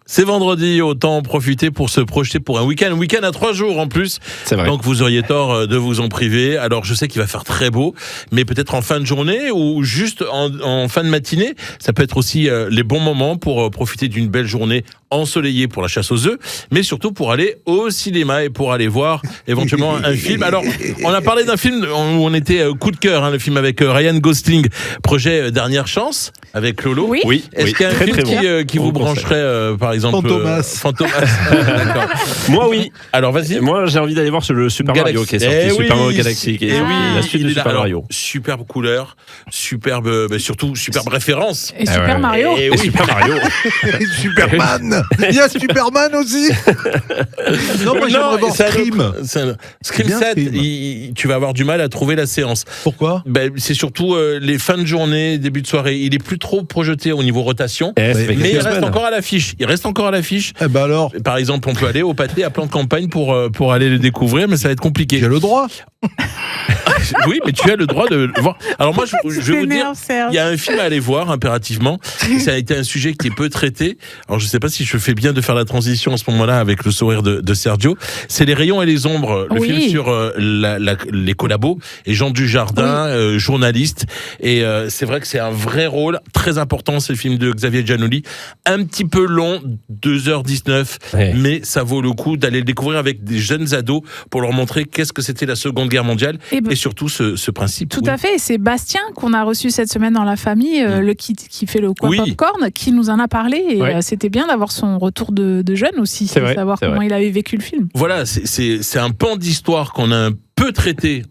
C'est vendredi, autant en profiter pour se projeter pour un week-end. Un week-end à 3 jours en plus. C'est vrai. Donc vous auriez tort de vous en priver. Alors je sais qu'il va faire très beau, mais peut-être en fin de journée ou juste en fin de matinée. Ça peut être aussi les bons moments pour profiter d'une belle journée ensoleillée pour la chasse aux œufs, mais surtout pour aller au cinéma et pour aller voir éventuellement un film. Alors on a parlé d'un film où on était coup de cœur, le film avec Ryan Gosling, projet Dernière Chance avec Lolo. Oui. Oui. Est-ce oui. qu'il y a un Très, film très bon. qui On vous le conseille. brancherait, par exemple Fantomas. Fantomas. D'accord. Moi, oui. Alors vas-y. Moi, j'ai envie d'aller voir le Super Mario qui est sorti. Eh Super oui, Mario Galaxy. Qui est eh oui, la suite il de est là. Super Alors, Mario. superbe couleur, superbe, mais surtout superbe référence. Et Super ouais. Mario. Et Et oui. Super Mario. Superman. Il y a Superman aussi. Non, moi j'aimerais voir c'est un Scream. autre- c'est un- Scream bien, 7, Scream. tu vas avoir du mal à trouver la séance. Pourquoi C'est surtout les fins de journée, début de soirée. Il est plus trop projeté au niveau rotation. Eh, ça fait Mais il quelques reste semaines. encore à l'affiche. Il reste encore à l'affiche. Eh ben alors, Par exemple, on peut aller au pâté à plan de campagne pour aller le découvrir, mais ça va être compliqué. j'ai le droit. Oui, mais tu as le droit de le voir. Alors moi, je vais vous dire, il y a un film à aller voir impérativement. Ça a été un sujet qui est peu traité. Alors je sais pas si je fais bien de faire la transition à ce moment-là avec le sourire de Sergio. C'est Les Rayons et les Ombres, le film sur les collabos et Jean Dujardin, journaliste. Et c'est vrai que c'est un vrai rôle très important. C'est le film de Xavier Giannoli, un petit peu long, 2h19, mais ça vaut le coup d'aller le découvrir avec des jeunes ados pour leur montrer qu'est-ce que c'était la Seconde Guerre mondiale et surtout ce principe. Tout à fait, et c'est Bastien qu'on a reçu cette semaine dans la famille, qui fait le coin popcorn, qui nous en a parlé, et c'était bien d'avoir son retour de jeune aussi, savoir comment il avait vécu le film. Voilà, c'est un pan d'histoire qu'on a un peu traité.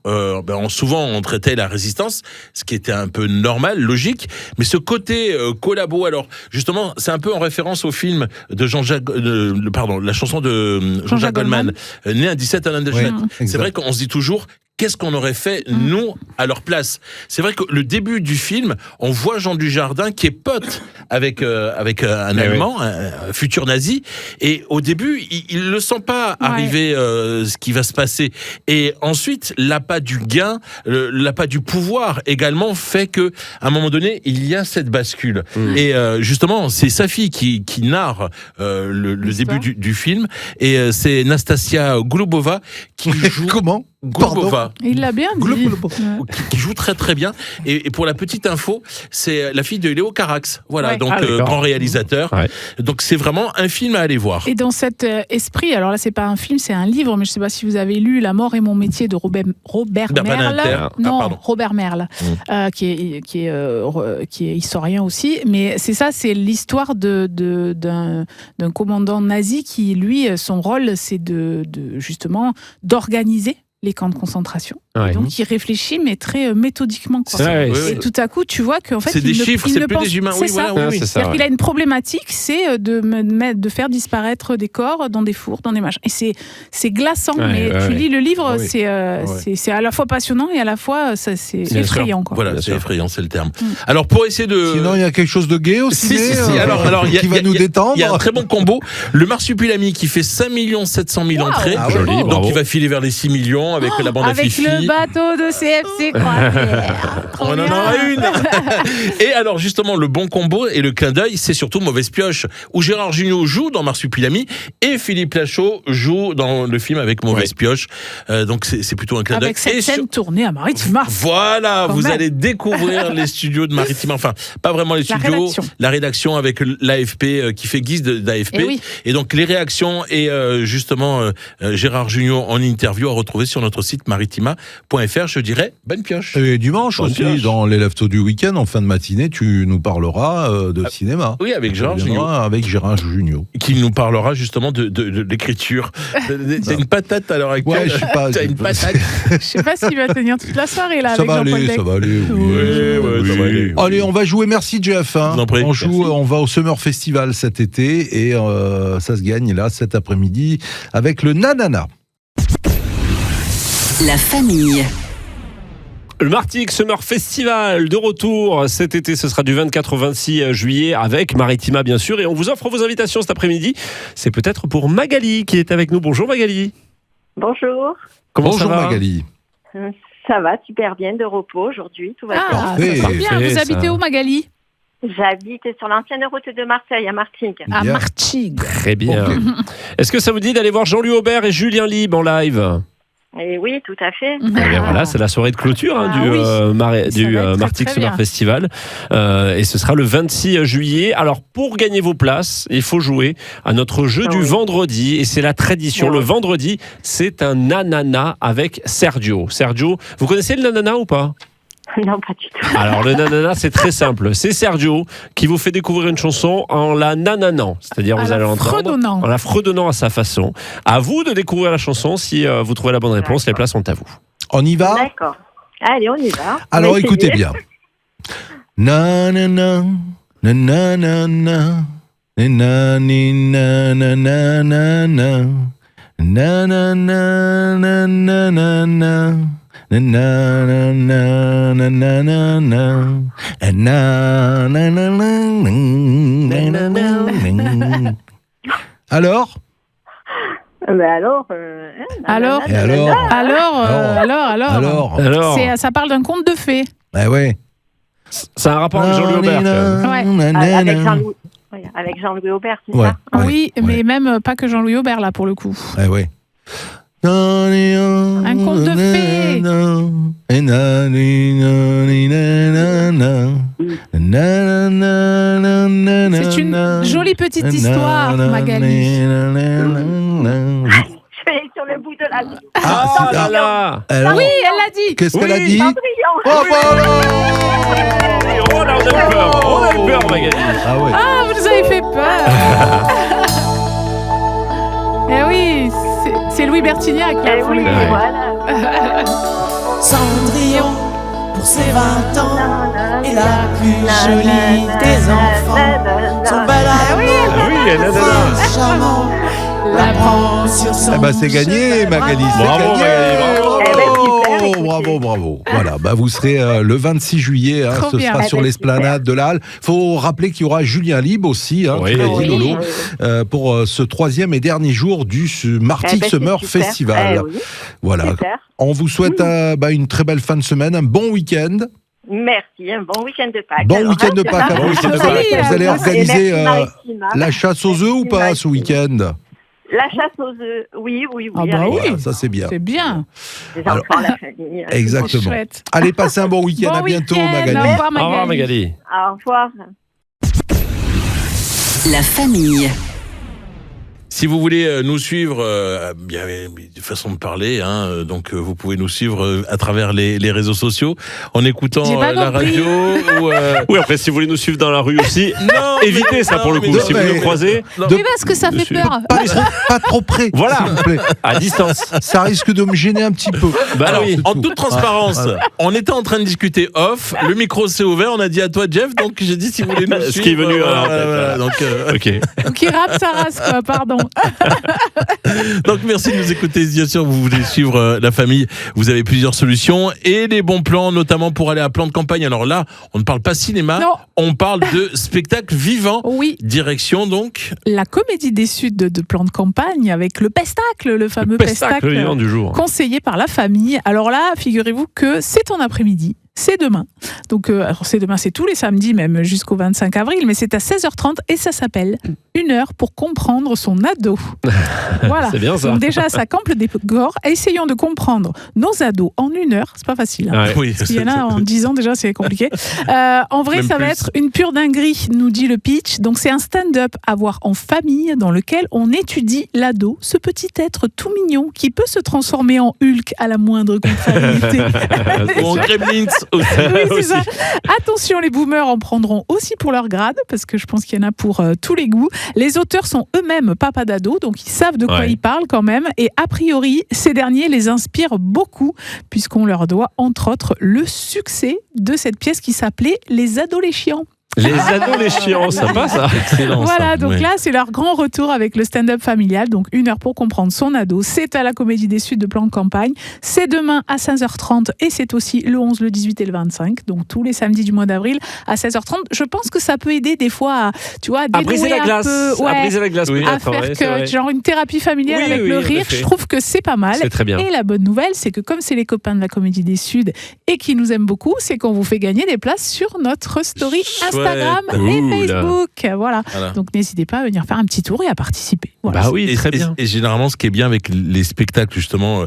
Souvent, on traitait la résistance, ce qui était un peu normal, logique, mais ce côté collabo, alors justement, c'est un peu en référence au film de la chanson de Jean-Jacques Goldman, né un 17 Alain Delchette. C'est vrai qu'on se dit toujours, qu'est-ce qu'on aurait fait, nous, à leur place? C'est vrai que le début du film, on voit Jean Dujardin qui est pote avec un Allemand, un futur nazi, et au début, il le sent pas arriver ce qui va se passer. Et ensuite, l'appât du gain, l'appât du pouvoir également fait que, à un moment donné, il y a cette bascule. Et justement, c'est sa fille qui narre le début du film, et c'est Nastasia Golubova qui joue. Comment? Golubova. Il l'a bien dit. Qui joue très très bien. Et pour la petite info, c'est la fille de Léo Carax. Voilà, donc grand réalisateur. Donc c'est vraiment un film à aller voir. Et dans cet esprit, alors là c'est pas un film, c'est un livre, mais je sais pas si vous avez lu La mort et mon métier de Robert Merle. Robert Merle, qui est historien aussi. Mais c'est ça, c'est l'histoire d'un commandant nazi qui, lui, son rôle, c'est justement d'organiser les camps de concentration. Et donc, il réfléchit, mais très méthodiquement. Et tout à coup, tu vois qu'en fait, c'est des chiffres, c'est plus des humains. C'est-à-dire qu'il a une problématique, c'est de faire disparaître des corps dans des fours, dans des machins. Et c'est glaçant, mais tu lis le livre, c'est à la fois passionnant et à la fois c'est effrayant. Voilà, c'est effrayant, c'est le terme. Alors, pour essayer de... Sinon, il y a quelque chose de gay aussi, qui va nous détendre. Il y a un très bon combo. Le Marsupilami qui fait 5 700 000 entrées. Joli, donc, il va filer vers les 6 millions avec la bande à Fifi. Avec le bateau de CFC Croisière. On en aura une. Et alors justement, le bon combo et le clin d'œil, c'est surtout Mauvaise Pioche, où Gérard Jugnot joue dans Marsupilami et Philippe Lachaud joue dans le film avec Mauvaise Pioche. Donc c'est plutôt un clin d'œil. Avec cette scène tournée à Maritima. Voilà, vous allez découvrir les studios de Maritima. Enfin, pas vraiment les studios, la rédaction avec l'AFP qui fait guise d'AFP. Et donc les réactions et justement Gérard Jugnot en interview à retrouver sur notre site maritima.fr. Je dirais bonne pioche. Et dimanche aussi, dans les leftos du week-end, en fin de matinée, tu nous parleras de cinéma. Oui, avec Gérard Jugnot. Avec Gérard Jugnot. Qui nous parlera justement de l'écriture. T'as une patate à l'heure actuelle. Ouais, je sais pas. T'as une patate. Je sais pas s'il va tenir toute la soirée là. Ça va aller, ça va aller. Ça va aller. Allez, on va jouer. Merci Jeff. On va au Summer Festival cet été et ça se gagne là cet après-midi avec le Nanana. La famille. Le Martigues Summer Festival de retour cet été, ce sera du 24 au 26 juillet avec Maritima bien sûr, et on vous offre vos invitations cet après-midi. C'est peut-être pour Magali qui est avec nous. Bonjour Magali. Bonjour. Comment ça va Magali. Ça va super bien, de repos aujourd'hui, tout va bien. Ça va bien. Vous habitez où Magali? J'habite sur l'ancienne route de Marseille, à Martigues. À Martigues. Très bien. Est-ce que ça vous dit d'aller voir Jean-Louis Aubert et Julien Libre en live? Et oui, tout à fait. Et bien voilà, c'est la soirée de clôture du Martigues Summer Festival. Et ce sera le 26 juillet. Alors, pour gagner vos places, il faut jouer à notre jeu du vendredi. Et c'est la tradition. Le vendredi, c'est un nanana avec Sergio. Sergio, vous connaissez le nanana ou pas ? Non, pas du tout. Alors, le nanana, c'est très simple. C'est Sergio qui vous fait découvrir une chanson en la nananant. C'est-à-dire, vous allez l'entendre en la fredonnant à sa façon. À vous de découvrir la chanson. Si vous trouvez la bonne réponse, les places sont à vous. On y va ? D'accord. Allez, on y va. Alors, écoutez bien. Nanana, nanana, nanana, nanana, nanana, nanana. Na na na na na na na na na na na na na. Alors Mais alors, Alors Et alors Alors, ça parle d'un conte de fées. Ah ouais. C'est un rapport avec Jean-Louis Aubert. avec Jean-Louis Aubert, c'est Ouais. ça Oui, mais même pas que Jean-Louis Aubert, là, pour le coup. Ah ouais. Un conte de fées. C'est une jolie petite histoire, Magali. Je vais sur le bout de la vie. Ah là là. Alors, Oui, elle l'a dit. qu'est-ce qu'elle a Oui. dit? Cendrillon. Oh, bah alors Oh là, on a eu peur. On a eu peur, Magali. Ah ouais. Ah, vous nous avez fait peur. Eh oui, c'est Louis Bertignac, là, Eh pour oui, le coup. voilà. Cendrillon, pour ses 20 ans, est la plus jolie des enfants. Son bel Ah oui, elle a prince charmant la prend sur son Eh ben, c'est gagné, Magali. C'est Bravo, gagné. Magali, bravo. Eh ben, super, écoutez. Bravo. Voilà, vous serez le 26 juillet. Trop Ce bien. sera Eh sur ben, l'esplanade de la Halle. Il faut rappeler qu'il y aura Julien Libre aussi, Oui. tu l'as dit, Oui, Lolo, pour ce 3e et dernier jour du Marty Eh ben, Summer c'est super. Festival. Eh oui, Voilà. super. On vous souhaite une très belle fin de semaine, un bon week-end. Merci, un bon week-end de Pâques. Bon alors, week-end de hein. Pâques à Bon vous. week-end de Vous Pâques. allez Et organiser Et merci, Maritime, hein. la chasse aux œufs ou pas Merci. ce week-end? La chasse aux œufs, oui. Ah bah avec oui. Voilà, ça c'est bien. C'est bien. les enfants, la famille. Exactement. Chouette. Allez, passez un bon week-end. Bon À bientôt, week-end. Magali. Au revoir, Au revoir, Magali. Au revoir. La famille. Si vous voulez nous suivre, bien de façon de parler, donc vous pouvez nous suivre à travers les réseaux sociaux en écoutant J'ai pas la compris. radio. Ou, Oui, après, si vous voulez nous suivre dans la rue aussi, non, évitez ça pour le coup. mais- Si vous nous croisez, De- Oui, parce que ça fait Dessus. peur. pas trop près, Voilà. s'il vous plaît. à distance. Ça risque de me gêner un petit peu. Bah Alors, oui. en toute transparence, Voilà. on était en train de discuter off, le micro s'est ouvert, on a dit à toi Jeff, donc j'ai dit si vous voulez nous suivre. Ce qui est venu, en tête, voilà, donc, Ok. Qui rate sa race, quoi, pardon. donc merci de nous écouter. Bien sûr, vous voulez suivre la famille, vous avez plusieurs solutions et les bons plans, notamment pour aller à plan de campagne. Alors là, on ne parle pas cinéma, Non. on parle de spectacle vivant. Oui, Direction donc. la comédie des Suds de plan de campagne avec le pestacle, le fameux Pestacle vivant du jour. conseillé par la famille. Alors là, figurez-vous que c'est en après-midi. C'est demain. Donc, alors c'est demain, c'est tous les samedis, même jusqu'au 25 avril, mais c'est à 16h30 et ça s'appelle 1 heure pour comprendre son ado. Voilà. C'est bien ça. Donc déjà, ça campe le décor. Essayons de comprendre nos ados en 1 heure. C'est pas facile. Hein. Ouais. Oui, Parce qu'il y en a en 10 ans déjà, c'est compliqué. En vrai, Même ça va plus. être une pure dinguerie, nous dit le pitch. Donc c'est un stand-up à voir en famille dans lequel on étudie l'ado, ce petit être tout mignon qui peut se transformer en Hulk à la moindre contrariété. Ou en Gremlins aussi. Oui, c'est ça. Attention, les boomers en prendront aussi pour leur grade, parce que je pense qu'il y en a pour tous les goûts. Les auteurs sont eux-mêmes papas d'ados, donc ils savent de quoi Ouais. ils parlent quand même. Et a priori, ces derniers les inspirent beaucoup, puisqu'on leur doit entre autres le succès de cette pièce qui s'appelait Les Adoléchiants. Les ados, les chiants, ça passe ça. Excellent. Voilà, ça. donc Ouais. là, c'est leur grand retour avec le stand-up familial. Donc 1 heure pour comprendre son ado. C'est à la Comédie des Suds de plan de campagne. C'est demain à 16h30 et c'est aussi le 11, le 18 et le 25. Donc tous les samedis du mois d'avril à 16h30. Je pense que ça peut aider des fois à, tu vois, à À briser dénouer la un glace. peu, À ouais, briser la glace, Oui. à peut-être. faire ouais, c'est vrai. que, genre une thérapie familiale Oui, avec oui, le en rire. effet. Je trouve que c'est pas mal. C'est très bien. Et la bonne nouvelle, c'est que comme c'est les copains de la Comédie des Suds et qui nous aiment beaucoup, c'est qu'on vous fait gagner des places sur notre story Chouette. Instagram et Ouh là. Facebook. Voilà. Voilà. Donc n'hésitez pas à venir faire un petit tour et à participer. Voilà. Bah oui, Et- très et- bien. Et, généralement, ce qui est bien avec les spectacles, justement,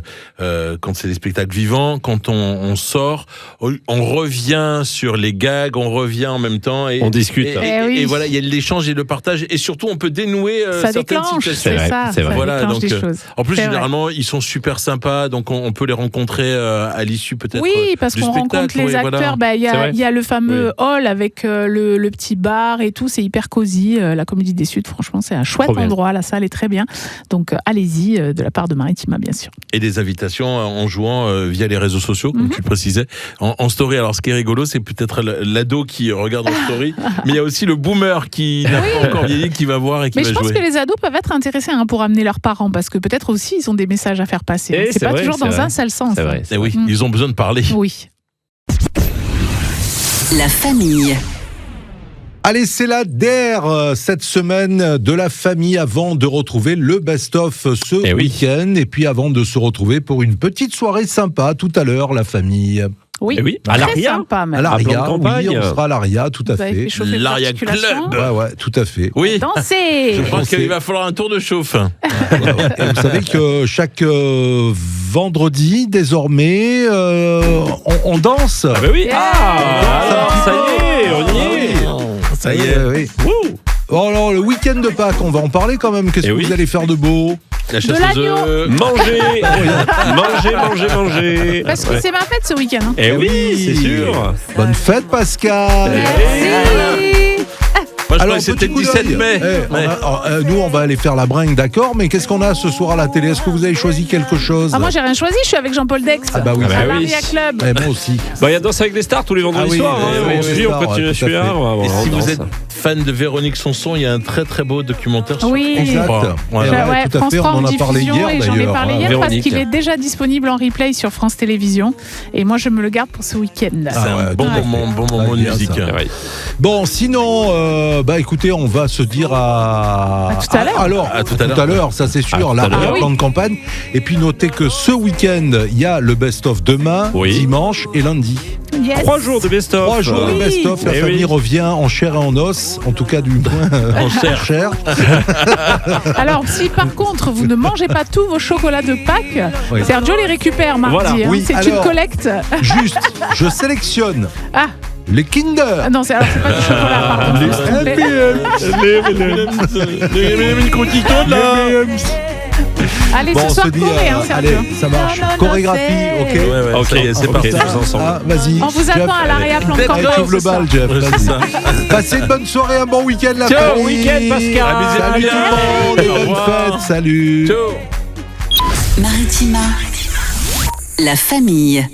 quand c'est des spectacles vivants, quand on sort, on revient sur les gags, on revient en même temps. Et, On discute. Et, Eh oui. et voilà, il y a l'échange et le partage. Et surtout, on peut dénouer Ça certaines déclenche, situations. c'est vrai, ça. c'est vrai. Ça Voilà, déclenche donc, des choses. En plus, C'est vrai. généralement, ils sont super sympas, donc on peut les rencontrer à l'issue peut-être. Oui, parce du qu'on rencontre spectacle, les oui, acteurs. voilà. Bah, il y C'est vrai. a, il y a le fameux hall avec le petit bar et tout. C'est hyper cosy. La Comédie des Suds, franchement, c'est un chouette Trop bien. endroit. La salle est très bien. Donc allez-y, de la part de Maritima, bien sûr. Et des invitations en jouant via les réseaux sociaux, comme Mhm. tu le précisais, en story. Alors, ce qui est rigolo, c'est peut-être l'ado qui regarde en story, mais il y a aussi le boomer qui n'a pas encore vieilli, qui va voir et qui Mais va je pense jouer. que les ados peuvent être intéressés pour amener leurs parents parce que peut-être aussi ils ont des messages à faire passer. Eh, C'est c'est pas vrai, toujours c'est dans vrai. un seul sens. C'est vrai. Eh oui, Mm. ils ont besoin de parler. Oui. La famille. Allez, c'est la DER cette semaine de la famille avant de retrouver le best-of ce week-end. Et puis avant de se retrouver pour une petite soirée sympa tout à l'heure, la famille. Oui, à très l'Aria. sympa même. À l'Aria, campagne. on sera à l'Aria, tout à Vous avez fait. chauffer vos L'Aria articulations. Club. Ouais, tout à fait. Oui. Danser. Je pense qu'il va falloir un tour de chauffe. Et vous savez que chaque vendredi, désormais, on danse. Ah bah oui. Yeah. Alors, ça y est, on y est. Ça y est. Oui. Wouh. Bon, alors, le week-end de Pâques, on va en parler quand même. Qu'est-ce Eh que oui. vous allez faire de beau? La chasse De aux l'agneau. œufs. Manger. Parce que c'est ma fête ce week-end. Hein. Eh oui, c'est sûr. Bonne fête, Pascal. Merci. Moi, je Alors, crois que c'était petit le coup 17 d'œil. mai. Ouais. Nous, on va aller faire la bringue, d'accord, mais qu'est-ce qu'on a ce soir à la télé? Est-ce que vous avez choisi quelque chose? Ah, moi j'ai rien choisi, je suis avec Jean-Paul Dex. Ah bah oui. À Ah bah oui. l'Aria Club. Eh, moi aussi. Bah, il y a Danse avec les stars tous les vendredis Ah oui, soirs. oui, On oui, suit, on stars, continue à tout à suivre. fait. On Et si danse. vous êtes fan de Véronique Sanson, il y a un très très beau documentaire sur Oui. Exact. Voilà. Eh Ouais. ouais, tout à France fait, 3 on en a parlé diffusion, hier et j'en ai d'ailleurs. parlé hier Véronique. parce qu'il est déjà disponible en replay sur France Télévisions. Et moi je me le garde pour ce week-end. C'est Ah un ouais, bon tout à moment, fait. bon moment Ah, de bien, musique. ça. Ouais. Bon, sinon, bah écoutez, on va se dire à tout à l'heure. Alors, À tout à l'heure. ça c'est À sûr, tout là, à l'heure. plan de campagne. Et puis notez que ce week-end, il y a le best-of demain, Oui. dimanche et lundi. Yes. 3 jours de best-of. 3 jours de Oui. best-of. La Eh famille oui. revient en chair et en os, en tout cas du moins en chair. Alors si par contre vous ne mangez pas tous vos chocolats de Pâques, Oui. Sergio les récupère mardi. Voilà. Hein. Oui, C'est une alors- collecte. Juste, je sélectionne Ah. les Kinder. Non, c'est pas du chocolat, pardon. je me suis trompée. Une croquito là. Allez, Bon, ce on soir se dit, coréen, Sergio. allez, ça marche. Non, non, Chorégraphie, c'est- ok. Ouais, ouais, Ok, ça y est, c'est ok, parti. tous ensemble. Ah, vas-y. On vous attend à l'Aria plan de Allez, campagne. trouve le ce soir. bal, Jeff. C'est Vas-y. ça. Passez une bonne soirée, un bon week-end, la Ciao, famille. week-end, Pascal. Salut tout le monde, et Au bonne revoir. fête, salut. Ciao. Maritima. La famille.